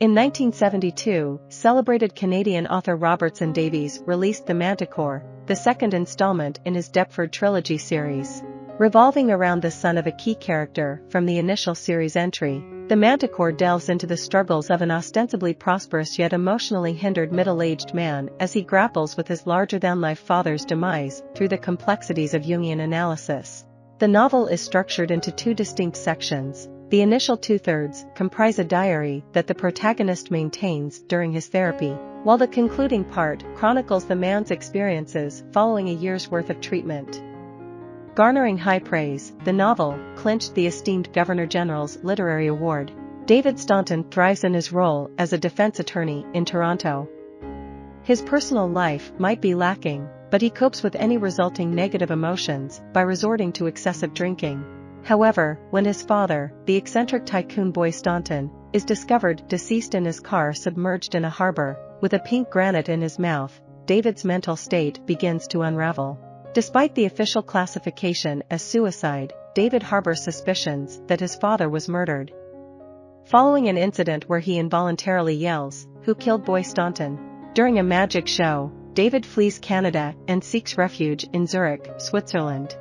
In 1972, celebrated Canadian author Robertson Davies released The Manticore, the second installment in his Deptford Trilogy series. Revolving around the son of a key character from the initial series entry, The Manticore delves into the struggles of an ostensibly prosperous yet emotionally hindered middle-aged man as he grapples with his larger-than-life father's demise through the complexities of Jungian analysis. The novel is structured into two distinct sections. The initial two-thirds comprise a diary that the protagonist maintains during his therapy, while the concluding part chronicles the man's experiences following a year's worth of treatment. Garnering high praise, the novel clinched the esteemed Governor General's Literary Award. David Staunton thrives in his role as a defense attorney in Toronto. His personal life might be lacking, but he copes with any resulting negative emotions by resorting to excessive drinking. However, when his father, the eccentric tycoon Boy Staunton, is discovered deceased in his car submerged in a harbor, with a pink granite in his mouth, David's mental state begins to unravel. Despite the official classification as suicide, David harbors suspicions that his father was murdered. Following an incident where he involuntarily yells, "Who killed Boy Staunton?" during a magic show, David flees Canada and seeks refuge in Zurich, Switzerland.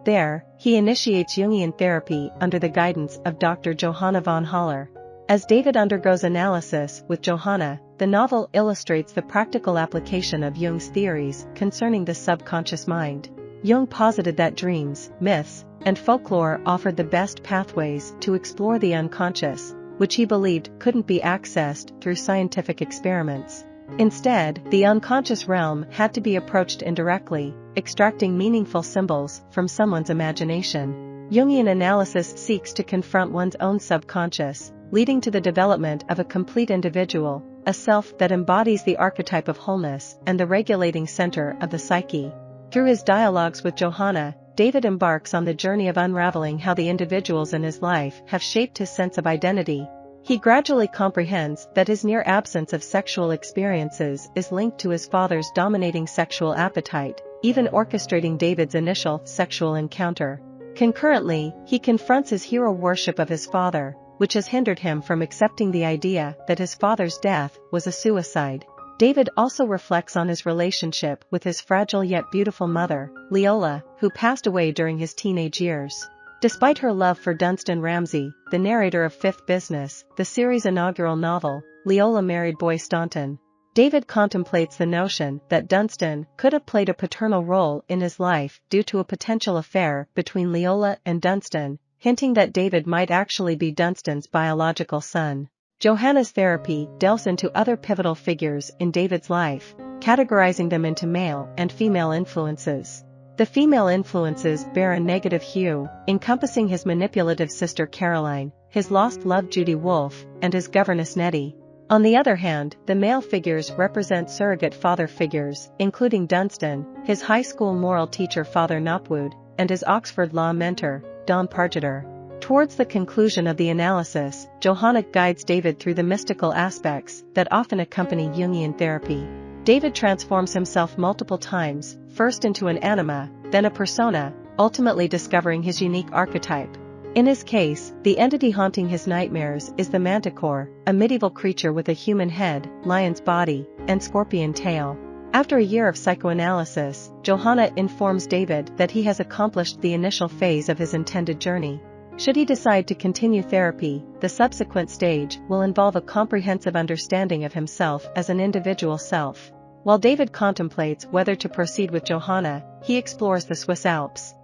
There, he initiates Jungian therapy under the guidance of Dr. Johanna von Haller. As David undergoes analysis with Johanna, the novel illustrates the practical application of Jung's theories concerning the subconscious mind. Jung posited that dreams, myths, and folklore offered the best pathways to explore the unconscious, which he believed couldn't be accessed through scientific experiments. Instead, the unconscious realm had to be approached indirectly, extracting meaningful symbols from someone's imagination. Jungian analysis seeks to confront one's own subconscious, leading to the development of a complete individual, a self that embodies the archetype of wholeness and the regulating center of the psyche. Through his dialogues with Johanna, David embarks on the journey of unraveling how the individuals in his life have shaped his sense of identity. He gradually comprehends that his near absence of sexual experiences is linked to his father's dominating sexual appetite, even orchestrating David's initial sexual encounter. Concurrently, he confronts his hero worship of his father, which has hindered him from accepting the idea that his father's death was a suicide. David also reflects on his relationship with his fragile yet beautiful mother, Leola, who passed away during his teenage years. Despite her love for Dunstan Ramsay, the narrator of Fifth Business, the series' inaugural novel, Leola married Boy Staunton. David contemplates the notion that Dunstan could have played a paternal role in his life due to a potential affair between Leola and Dunstan, hinting that David might actually be Dunstan's biological son. Johanna's therapy delves into other pivotal figures in David's life, categorizing them into male and female influences. The female influences bear a negative hue, encompassing his manipulative sister Caroline, his lost love Judy Wolfe, and his governess Nettie. On the other hand, the male figures represent surrogate father figures, including Dunstan, his high school moral teacher Father Knopwood, and his Oxford law mentor, Don Pargeter. Towards the conclusion of the analysis, Johanna guides David through the mystical aspects that often accompany Jungian therapy. David transforms himself multiple times, first into an anima, then a persona, ultimately discovering his unique archetype. In his case, the entity haunting his nightmares is the Manticore, a medieval creature with a human head, lion's body, and scorpion tail. After a year of psychoanalysis, Johanna informs David that he has accomplished the initial phase of his intended journey. Should he decide to continue therapy, the subsequent stage will involve a comprehensive understanding of himself as an individual self. While David contemplates whether to proceed with Johanna, he explores the Swiss Alps.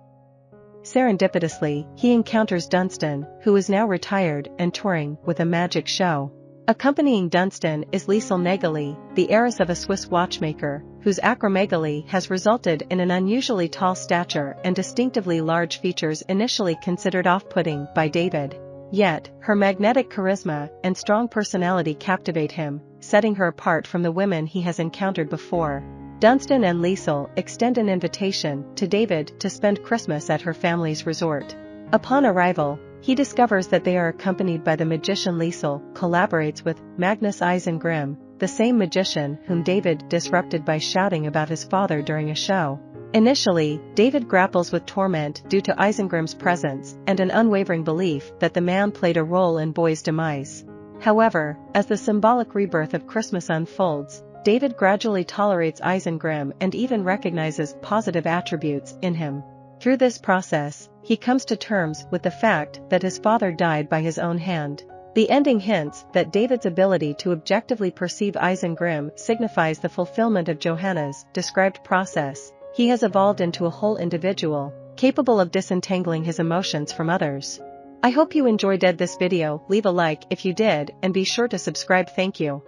Serendipitously, he encounters Dunstan, who is now retired and touring with a magic show. Accompanying Dunstan is Liesel Nägeli, the heiress of a Swiss watchmaker, whose acromegaly has resulted in an unusually tall stature and distinctively large features initially considered off-putting by David. Yet, her magnetic charisma and strong personality captivate him, setting her apart from the women he has encountered before. Dunstan and Liesel extend an invitation to David to spend Christmas at her family's resort. Upon arrival, he discovers that they are accompanied by the magician Liesel, collaborates with Magnus Isengrim, the same magician whom David disrupted by shouting about his father during a show. Initially, David grapples with torment due to Isengrim's presence and an unwavering belief that the man played a role in Boy's demise. However, as the symbolic rebirth of Christmas unfolds, David gradually tolerates Isengrim and even recognizes positive attributes in him. Through this process, he comes to terms with the fact that his father died by his own hand. The ending hints that David's ability to objectively perceive Isengrim signifies the fulfillment of Johanna's described process. He has evolved into a whole individual, capable of disentangling his emotions from others. I hope you enjoyed this video. Leave a like if you did and be sure to subscribe. Thank you.